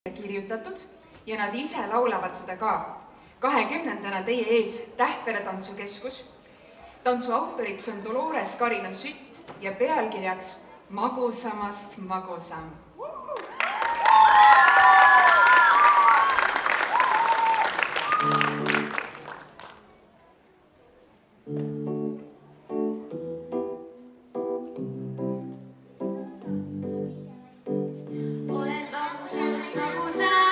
kirjutatud ja nad ise laulavad seda ka. 20. teie ees Tähtvere tantsukeskus. Tantsu autoriks on Dolores Karina Sütt ja pealkirjaks Magusamast magusam. Olen magusamast magusam.